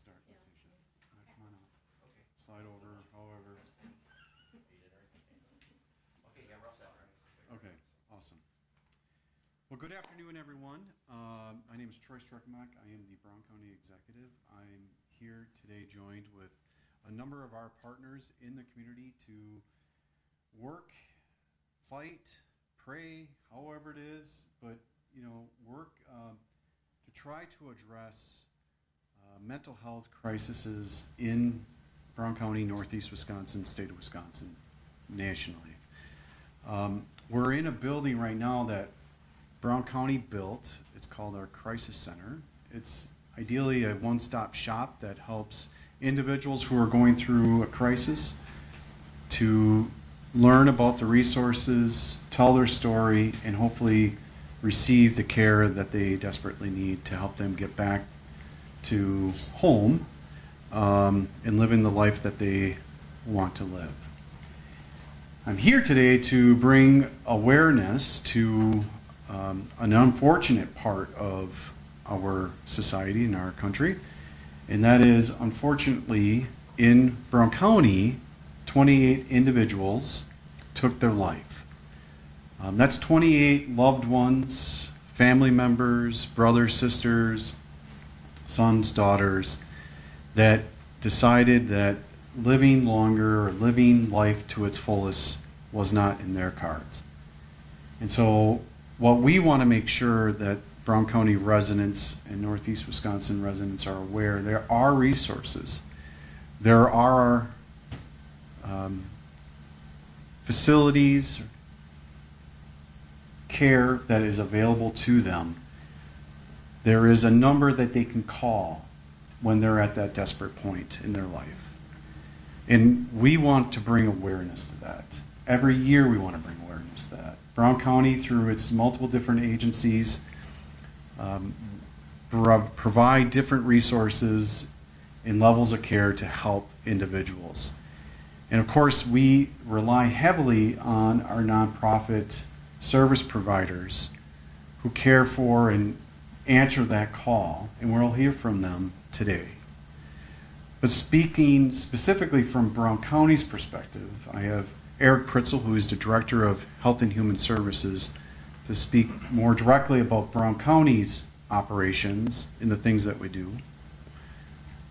start, Letitia. Come on up. Slide over, however. Okay, awesome. Well, good afternoon, everyone. My name is Troy Struckenbach. I am the Brown County Executive. I'm here today joined with a number of our partners in the community to work, fight, pray, however it is, but work to try to address mental health crises in Brown County, Northeast Wisconsin, state of Wisconsin, nationally. We're in a building right now that Brown County built. It's called our Crisis Center. It's ideally a one-stop shop that helps individuals who are going through a crisis to learn about the resources, tell their story, and hopefully receive the care that they desperately need to help them get back to home and living the life that they want to live. I'm here today to bring awareness to an unfortunate part of our society and our country, and that is, unfortunately, in Brown County, 28 individuals took their life. That's 28 loved ones, family members, brothers, sisters, sons, daughters, that decided that living longer or living life to its fullest was not in their cards. And so what we want to make sure that Brown County residents and Northeast Wisconsin residents are aware, there are resources. There are facilities, care that is available to them. There is a number that they can call when they're at that desperate point in their life. And we want to bring awareness to that. Every year we want to bring awareness to that. Brown County, through its multiple different agencies, provide different resources and levels of care to help individuals. And of course, we rely heavily on our nonprofit service providers who care for and answer that call, and we'll hear from them today. But speaking specifically from Brown County's perspective, I have Eric Pritzel, who is the Director of Health and Human Services, to speak more directly about Brown County's operations and the things that we do.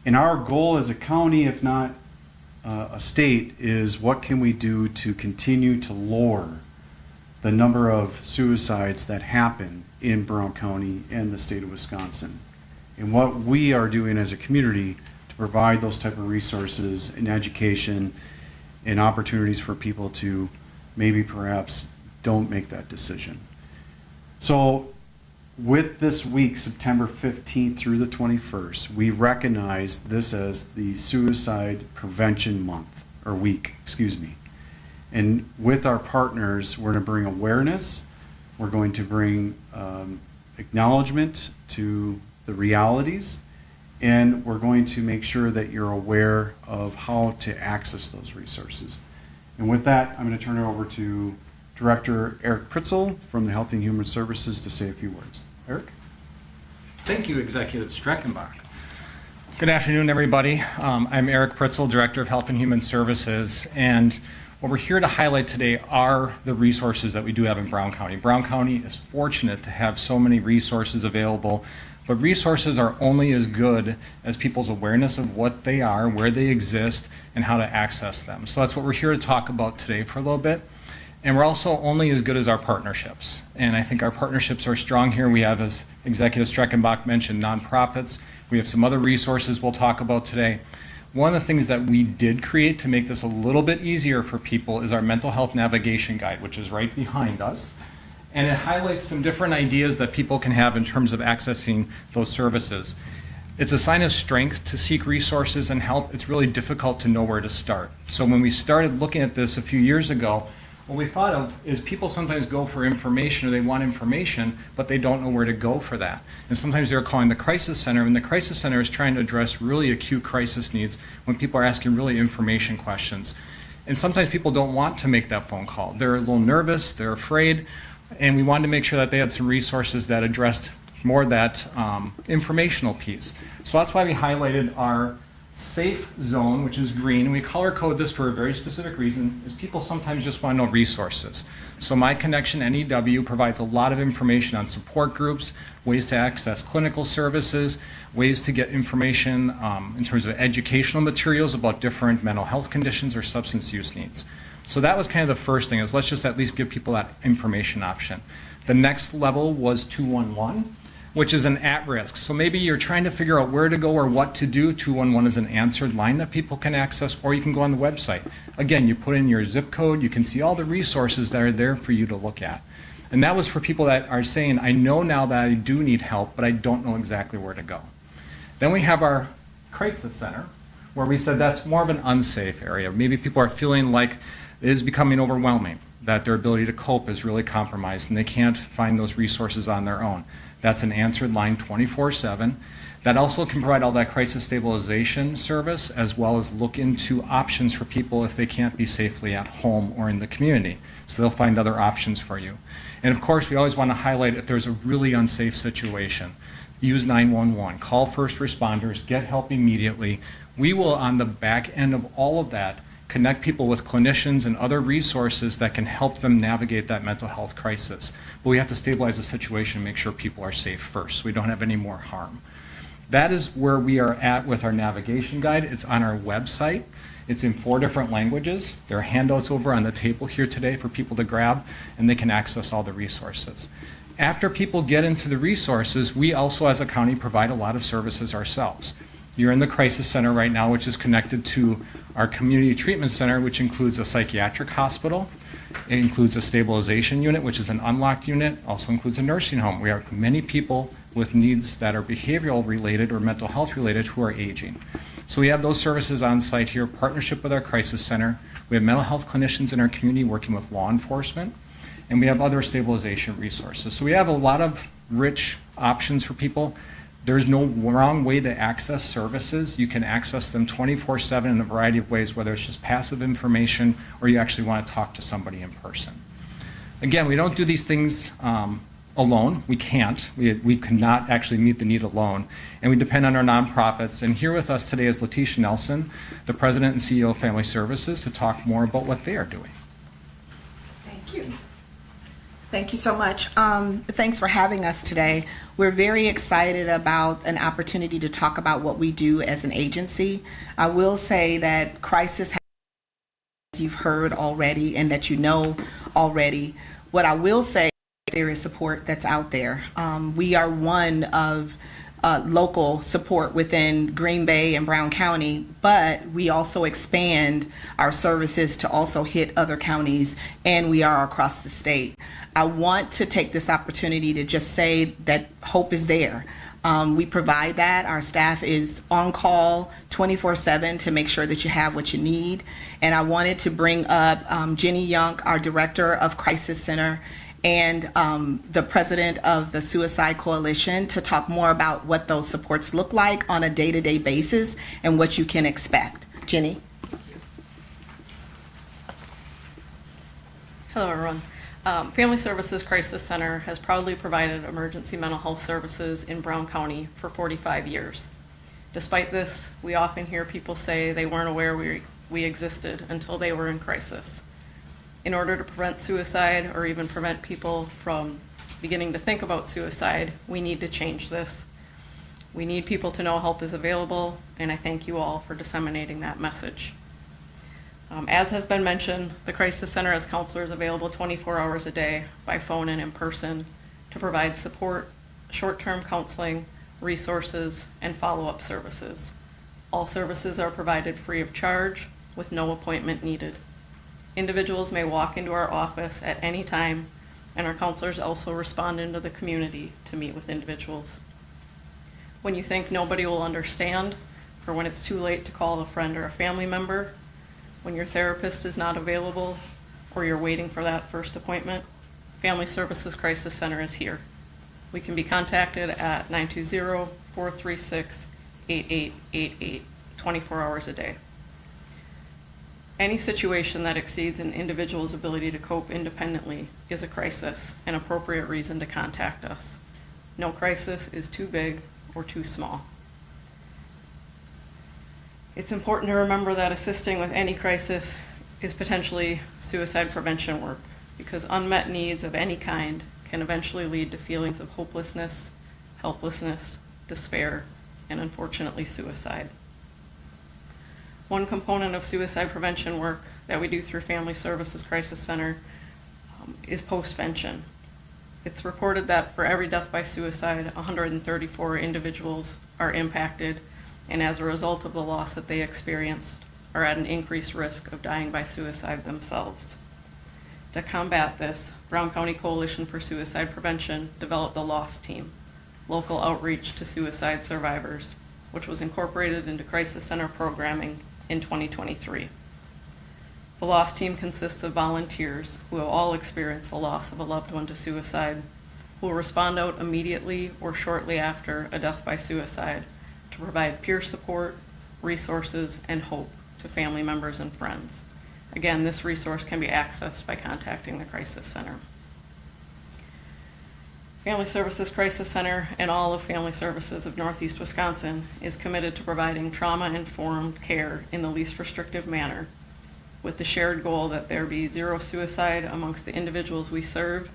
And our goal as a county, if not a state, is what can we do to continue to lower the number of suicides that happen in Brown County and the state of Wisconsin, and what we are doing as a community to provide those type of resources and education and opportunities for people to maybe perhaps don't make that decision. So with this week, September 15th through the 21st, we recognize this as the Suicide Prevention Month, or week, excuse me. And with our partners, we're going to bring awareness, we're going to bring acknowledgement to the realities, and we're going to make sure that you're aware of how to access those resources. And with that, I'm going to turn it over to Director Eric Pritzel from the Health and Human Services to say a few words. Eric? Thank you, Executive Struckenbach. Good afternoon, everybody. I'm Eric Pritzel, Director of Health and Human Services, and what we're here to highlight today are the resources that we do have in Brown County. Brown County is fortunate to have so many resources available, but resources are only as good as people's awareness of what they are, where they exist, and how to access them. So that's what we're here to talk about today for a little bit. And we're also only as good as our partnerships. And I think our partnerships are strong here. We have, as Executive Struckenbach mentioned, nonprofits. We have some other resources we'll talk about today. One of the things that we did create to make this a little bit easier for people is our mental health navigation guide, which is right behind us. And it highlights some different ideas that people can have in terms of accessing those services. It's a sign of strength to seek resources and help. It's really difficult to know where to start. So when we started looking at this a few years ago, what we thought of is people sometimes go for information, or they want information, but they don't know where to go for that. And sometimes they're calling the crisis center, and the crisis center is trying to address really acute crisis needs when people are asking really information questions. And sometimes people don't want to make that phone call. They're a little nervous, they're afraid, and we wanted to make sure that they had some resources that addressed more that informational piece. So that's why we highlighted our safe zone, which is green, and we color code this for a very specific reason, is people sometimes just want to know resources. So My Connection NEW provides a lot of information on support groups, ways to access clinical services, ways to get information in terms of educational materials about different mental health conditions or substance use needs. So that was kind of the first thing, is let's just at least give people that information option. The next level was 211, which is an at-risk. So maybe you're trying to figure out where to go or what to do. 211 is an answered line that people can access, or you can go on the website. Again, you put in your zip code, you can see all the resources that are there for you to look at. And that was for people that are saying, I know now that I do need help, but I don't know exactly where to go. Then we have our crisis center, where we said that's more of an unsafe area. Maybe people are feeling like it is becoming overwhelming, that their ability to cope is really compromised and they can't find those resources on their own. That's an answered line 24/7. That also can provide all that crisis stabilization service, as well as look into options for people if they can't be safely at home or in the community. So they'll find other options for you. And of course, we always want to highlight if there's a really unsafe situation, use 911, call first responders, get help immediately. We will, on the back end of all of that, connect people with clinicians and other resources that can help them navigate that mental health crisis. But we have to stabilize the situation and make sure people are safe first, so we don't have any more harm. That is where we are at with our navigation guide. It's on our website. It's in 4 different languages. There are handouts over on the table here today for people to grab, and they can access all the resources. After people get into the resources, we also as a county provide a lot of services ourselves. You're in the crisis center right now, which is connected to our community treatment center, which includes a psychiatric hospital. It includes a stabilization unit, which is an unlocked unit, also includes a nursing home. We have many people with needs that are behavioral related or mental health related who are aging. So we have those services on site here, partnership with our crisis center. We have mental health clinicians in our community working with law enforcement, and we have other stabilization resources. So we have a lot of rich options for people. There's no wrong way to access services. You can access them 24/7 in a variety of ways, whether it's just passive information or you actually want to talk to somebody in person. Again, we don't do these things alone. We can't. We cannot actually meet the need alone. And we depend on our nonprofits. And here with us today is Letitia Nelson, the President and CEO of Family Services, to talk more about what they are doing. Thank you. Thank you so much. Thanks for having us today. We're very excited about an opportunity to talk about what we do as an agency. I will say that crisis, as you've heard already and that you know already, what I will say, there is support that's out there. We are one of local support within Green Bay and Brown County, but we also expand our services to also hit other counties, and we are across the state. I want to take this opportunity to just say that hope is there. We provide that. Our staff is on call 24/7 to make sure that you have what you need. And I wanted to bring up Jenny Young, our Director of Crisis Center, and the President of the Suicide Coalition, to talk more about what those supports look like on a day-to-day basis and what you can expect. Jenny? Hello, everyone. Family Services Crisis Center has proudly provided emergency mental health services in Brown County for 45 years. Despite this, we often hear people say they weren't aware we existed until they were in crisis. In order to prevent suicide or even prevent people from beginning to think about suicide, we need to change this. We need people to know help is available, and I thank you all for disseminating that message. As has been mentioned, the Crisis Center has counselors available 24 hours a day by phone and in person to provide support, short-term counseling, resources, and follow-up services. All services are provided free of charge with no appointment needed. Individuals may walk into our office at any time, and our counselors also respond into the community to meet with individuals. When you think nobody will understand, or when it's too late to call a friend or a family member, when your therapist is not available, or you're waiting for that first appointment, Family Services Crisis Center is here. We can be contacted at 920-436-8888, 24 hours a day. Any situation that exceeds an individual's ability to cope independently is a crisis, an appropriate reason to contact us. No crisis is too big or too small. It's important to remember that assisting with any crisis is potentially suicide prevention work, because unmet needs of any kind can eventually lead to feelings of hopelessness, helplessness, despair, and unfortunately suicide. One component of suicide prevention work that we do through Family Services Crisis Center is postvention. It's reported that for every death by suicide, 134 individuals are impacted, and as a result of the loss that they experienced, are at an increased risk of dying by suicide themselves. To combat this, Brown County Coalition for Suicide Prevention developed the LOSS team, Local Outreach to Suicide Survivors, which was incorporated into Crisis Center programming in 2023. The LOSS team consists of volunteers who have all experienced the loss of a loved one to suicide, who will respond out immediately or shortly after a death by suicide to provide peer support, resources, and hope to family members and friends. Again, this resource can be accessed by contacting the Crisis Center. Family Services Crisis Center and all of Family Services of Northeast Wisconsin is committed to providing trauma-informed care in the least restrictive manner, with the shared goal that there be zero suicide amongst the individuals we serve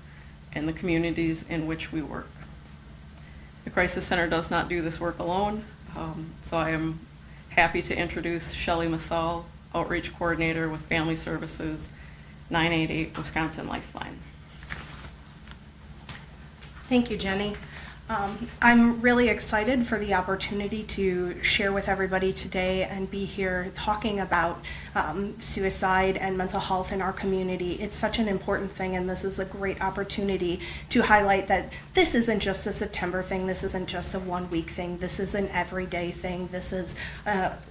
and the communities in which we work. The Crisis Center does not do this work alone, so I am happy to introduce Shelley Massal, Outreach Coordinator with Family Services 988 Wisconsin Lifeline. Thank you, Jenny. I'm really excited for the opportunity to share with everybody today and be here talking about suicide and mental health in our community. It's such an important thing, and this is a great opportunity to highlight that this isn't just a September thing, this isn't just a one-week thing, this is an everyday thing, this is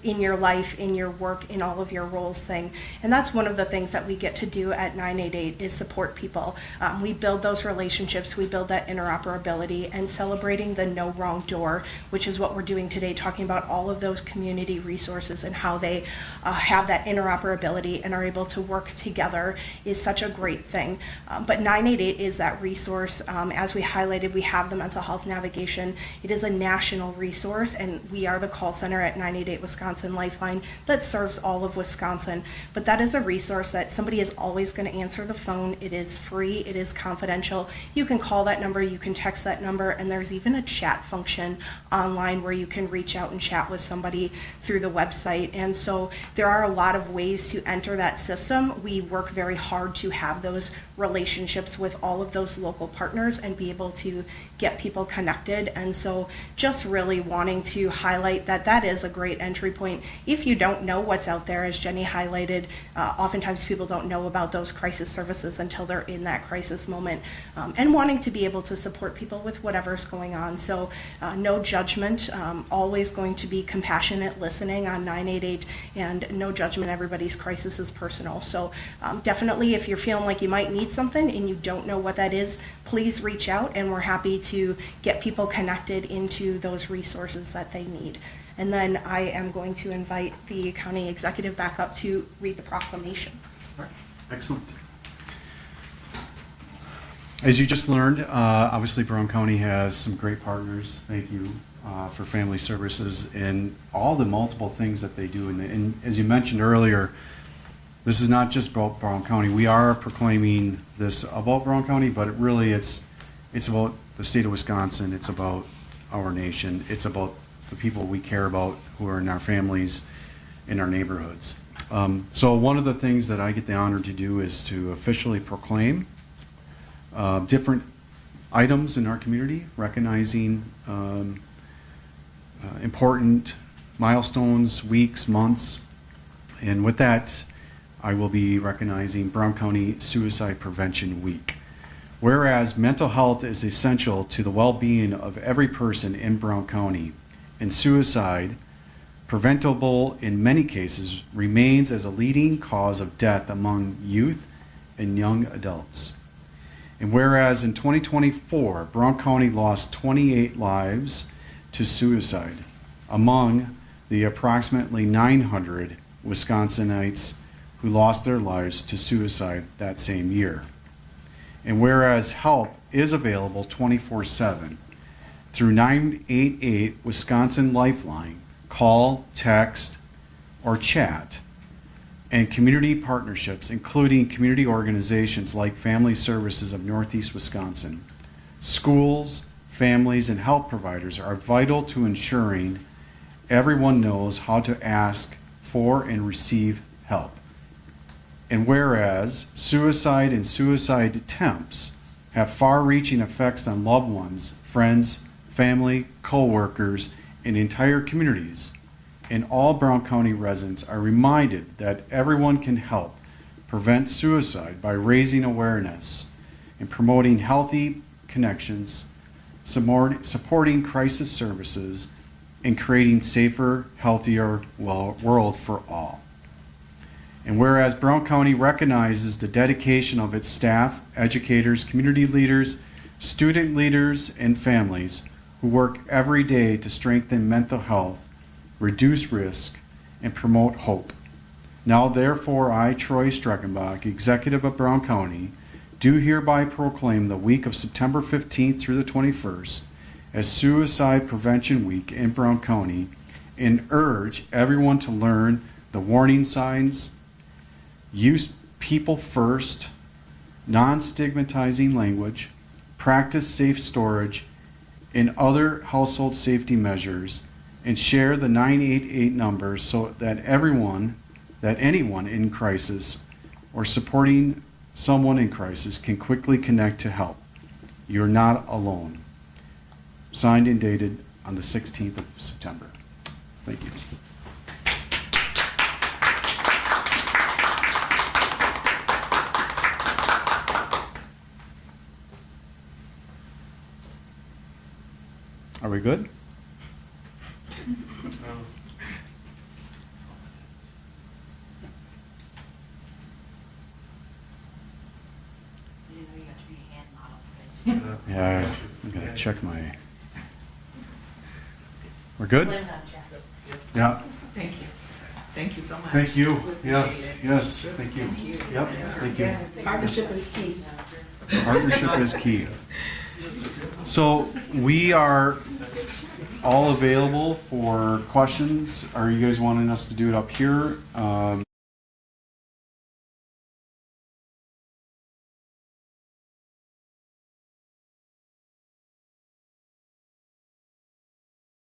in your life, in your work, in all of your roles thing. And that's one of the things that we get to do at 988 is support people. We build those relationships, we build that interoperability, and celebrating the No Wrong Door, which is what we're doing today, talking about all of those community resources and how they have that interoperability and are able to work together is such a great thing. But 988 is that resource. As we highlighted, we have the mental health navigation. It is a national resource, and we are the call center at 988 Wisconsin Lifeline that serves all of Wisconsin. But that is a resource that somebody is always going to answer the phone. It is free. It is confidential. You can call that number. You can text that number, and there's even a chat function online where you can reach out and chat with somebody through the website. And so there are a lot of ways to enter that system. We work very hard to have those relationships with all of those local partners and be able to get people connected. And so just really wanting to highlight that that is a great entry point. If you don't know what's out there, as Jenny highlighted, oftentimes people don't know about those crisis services until they're in that crisis moment, and wanting to be able to support people with whatever's going on. So no judgment, always going to be compassionate listening on 988, and no judgment. Everybody's crisis is personal. So definitely, if you're feeling like you might need something and you don't know what that is, please reach out, and we're happy to get people connected into those resources that they need. And then I am going to invite the county executive back up to read the proclamation. All right. Excellent. As you just learned, obviously Brown County has some great partners. Thank you for Family Services and all the multiple things that they do. And as you mentioned earlier, this is not just about Brown County. We are proclaiming this about Brown County, but it's about the state of Wisconsin. It's about our nation. It's about the people we care about who are in our families, in our neighborhoods. So one of the things that I get the honor to do is to officially proclaim different items in our community, recognizing important milestones, weeks, months. And with that, I will be recognizing Brown County Suicide Prevention Week. Whereas mental health is essential to the well-being of every person in Brown County, and suicide, preventable in many cases, remains as a leading cause of death among youth and young adults. And whereas in 2024, Brown County lost 28 lives to suicide among the approximately 900 Wisconsinites who lost their lives to suicide that same year. And whereas help is available 24/7, through 988 Wisconsin Lifeline, call, text, or chat, and community partnerships, including community organizations like Family Services of Northeast Wisconsin. Schools, families, and health providers are vital to ensuring everyone knows how to ask for and receive help. And whereas suicide and suicide attempts have far-reaching effects on loved ones, friends, family, co-workers, and entire communities, and all Brown County residents are reminded that everyone can help prevent suicide by raising awareness and promoting healthy connections, supporting crisis services, and creating safer, healthier world for all. And whereas Brown County recognizes the dedication of its staff, educators, community leaders, student leaders, and families who work every day to strengthen mental health, reduce risk, and promote hope. Now therefore I, Troy Streckenbach, Executive of Brown County, do hereby proclaim the week of September 15th through the 21st as Suicide Prevention Week in Brown County, and urge everyone to learn the warning signs, use people first, non-stigmatizing language, practice safe storage, and other household safety measures, and share the 988 number so that anyone in crisis or supporting someone in crisis can quickly connect to help. You're not alone. Signed and dated on the 16th of September. Thank you. Are we good? Yeah, I'm gonna check my. We're good? Yeah. Thank you. Thank you so much. Thank you. We Yes, appreciate it. yes, thank you. Thank you. Yep, thank you. Partnership is key. Partnership is key. So we are all available for questions. Are you guys wanting us to do it up here?